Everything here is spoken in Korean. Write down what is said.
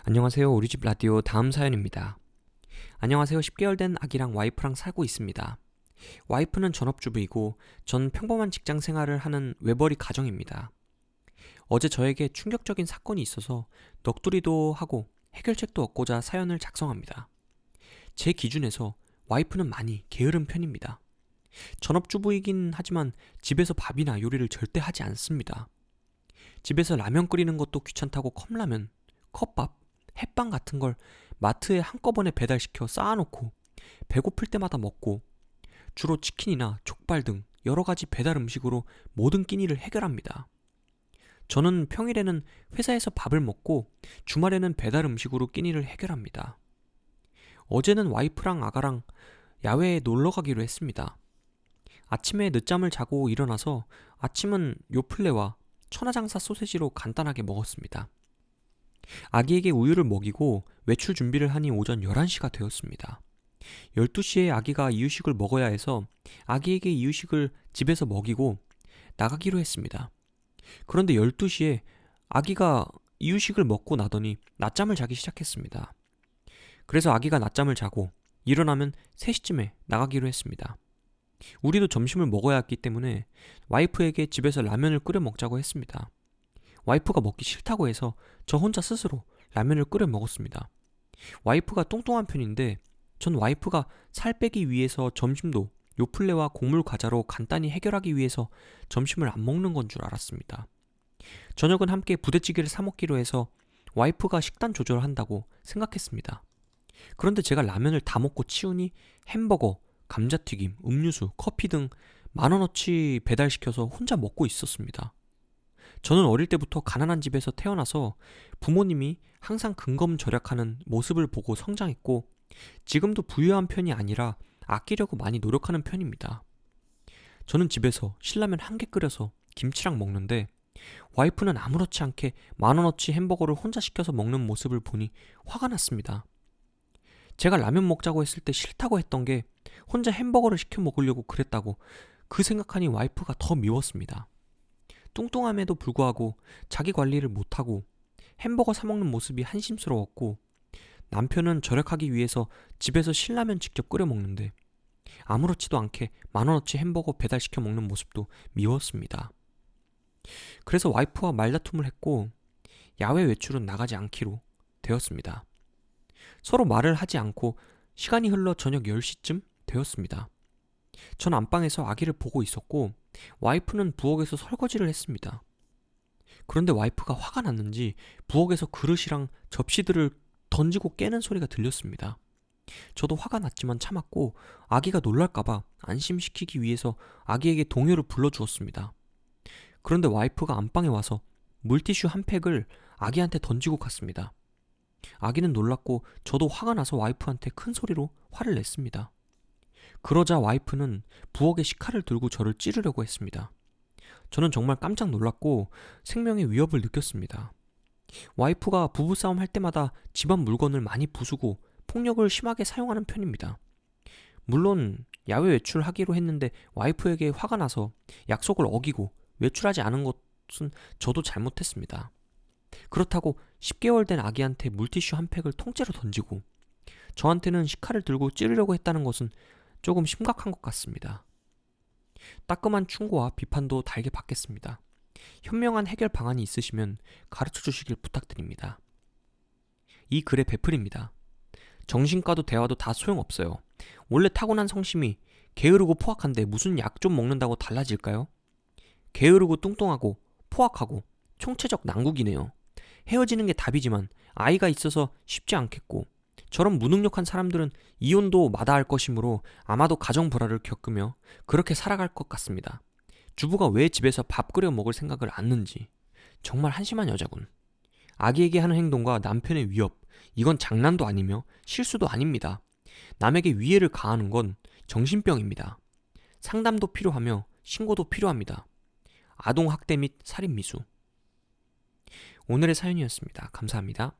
안녕하세요. 우리집 라디오 다음 사연입니다. 안녕하세요. 10개월 된 아기랑 와이프랑 살고 있습니다. 와이프는 전업주부이고 전 평범한 직장 생활을 하는 외벌이 가정입니다. 어제 저에게 충격적인 사건이 있어서 넋두리도 하고 해결책도 얻고자 사연을 작성합니다. 제 기준에서 와이프는 많이 게으른 편입니다. 전업주부이긴 하지만 집에서 밥이나 요리를 절대 하지 않습니다. 집에서 라면 끓이는 것도 귀찮다고 컵라면, 컵밥, 햇빵 같은 걸 마트에 한꺼번에 배달시켜 쌓아놓고 배고플 때마다 먹고 주로 치킨이나 족발 등 여러 가지 배달 음식으로 모든 끼니를 해결합니다. 저는 평일에는 회사에서 밥을 먹고 주말에는 배달 음식으로 끼니를 해결합니다. 어제는 와이프랑 아가랑 야외에 놀러 가기로 했습니다. 아침에 늦잠을 자고 일어나서 아침은 요플레와 천하장사 소세지로 간단하게 먹었습니다. 아기에게 우유를 먹이고 외출 준비를 하니 오전 11시가 되었습니다. 12시에 아기가 이유식을 먹어야 해서 아기에게 이유식을 집에서 먹이고 나가기로 했습니다. 그런데 12시에 아기가 이유식을 먹고 나더니 낮잠을 자기 시작했습니다. 그래서 아기가 낮잠을 자고 일어나면 3시쯤에 나가기로 했습니다. 우리도 점심을 먹어야 했기 때문에 와이프에게 집에서 라면을 끓여 먹자고 했습니다. 와이프가 먹기 싫다고 해서 저 혼자 스스로 라면을 끓여 먹었습니다. 와이프가 뚱뚱한 편인데 전 와이프가 살 빼기 위해서 점심도 요플레와 곡물 과자로 간단히 해결하기 위해서 점심을 안 먹는 건 줄 알았습니다. 저녁은 함께 부대찌개를 사 먹기로 해서 와이프가 식단 조절을 한다고 생각했습니다. 그런데 제가 라면을 다 먹고 치우니 햄버거, 감자튀김, 음료수, 커피 등 10,000원어치 배달시켜서 혼자 먹고 있었습니다. 저는 어릴 때부터 가난한 집에서 태어나서 부모님이 항상 근검절약하는 모습을 보고 성장했고 지금도 부유한 편이 아니라 아끼려고 많이 노력하는 편입니다. 저는 집에서 신라면 한 개 끓여서 김치랑 먹는데 와이프는 아무렇지 않게 10,000원어치 햄버거를 혼자 시켜서 먹는 모습을 보니 화가 났습니다. 제가 라면 먹자고 했을 때 싫다고 했던 게 혼자 햄버거를 시켜 먹으려고 그랬다고 그 생각하니 와이프가 더 미웠습니다. 뚱뚱함에도 불구하고 자기 관리를 못하고 햄버거 사 먹는 모습이 한심스러웠고 남편은 절약하기 위해서 집에서 신라면 직접 끓여 먹는데 아무렇지도 않게 10,000원어치 햄버거 배달시켜 먹는 모습도 미웠습니다. 그래서 와이프와 말다툼을 했고 야외 외출은 나가지 않기로 되었습니다. 서로 말을 하지 않고 시간이 흘러 저녁 10시쯤 되었습니다. 전 안방에서 아기를 보고 있었고 와이프는 부엌에서 설거지를 했습니다. 그런데 와이프가 화가 났는지 부엌에서 그릇이랑 접시들을 던지고 깨는 소리가 들렸습니다. 저도 화가 났지만 참았고 아기가 놀랄까봐 안심시키기 위해서 아기에게 동요를 불러주었습니다. 그런데 와이프가 안방에 와서 물티슈 한 팩을 아기한테 던지고 갔습니다. 아기는 놀랐고 저도 화가 나서 와이프한테 큰 소리로 화를 냈습니다. 그러자 와이프는 부엌에 식칼을 들고 저를 찌르려고 했습니다. 저는 정말 깜짝 놀랐고 생명의 위협을 느꼈습니다. 와이프가 부부싸움 할 때마다 집안 물건을 많이 부수고 폭력을 심하게 사용하는 편입니다. 물론 야외 외출하기로 했는데 와이프에게 화가 나서 약속을 어기고 외출하지 않은 것은 저도 잘못했습니다. 그렇다고 10개월 된 아기한테 물티슈 한 팩을 통째로 던지고 저한테는 식칼을 들고 찌르려고 했다는 것은 조금 심각한 것 같습니다. 따끔한 충고와 비판도 달게 받겠습니다. 현명한 해결 방안이 있으시면 가르쳐 주시길 부탁드립니다. 이 글의 베풀입니다. 정신과도 대화도 다 소용없어요. 원래 타고난 성심이 게으르고 포악한데 무슨 약 좀 먹는다고 달라질까요? 게으르고 뚱뚱하고 포악하고 총체적 난국이네요. 헤어지는 게 답이지만 아이가 있어서 쉽지 않겠고 저런 무능력한 사람들은 이혼도 마다할 것이므로 아마도 가정 불화를 겪으며 그렇게 살아갈 것 같습니다. 주부가 왜 집에서 밥 끓여 먹을 생각을 않는지 정말 한심한 여자군. 아기에게 하는 행동과 남편의 위협, 이건 장난도 아니며 실수도 아닙니다. 남에게 위해를 가하는 건 정신병입니다. 상담도 필요하며 신고도 필요합니다. 아동학대 및 살인미수. 오늘의 사연이었습니다. 감사합니다.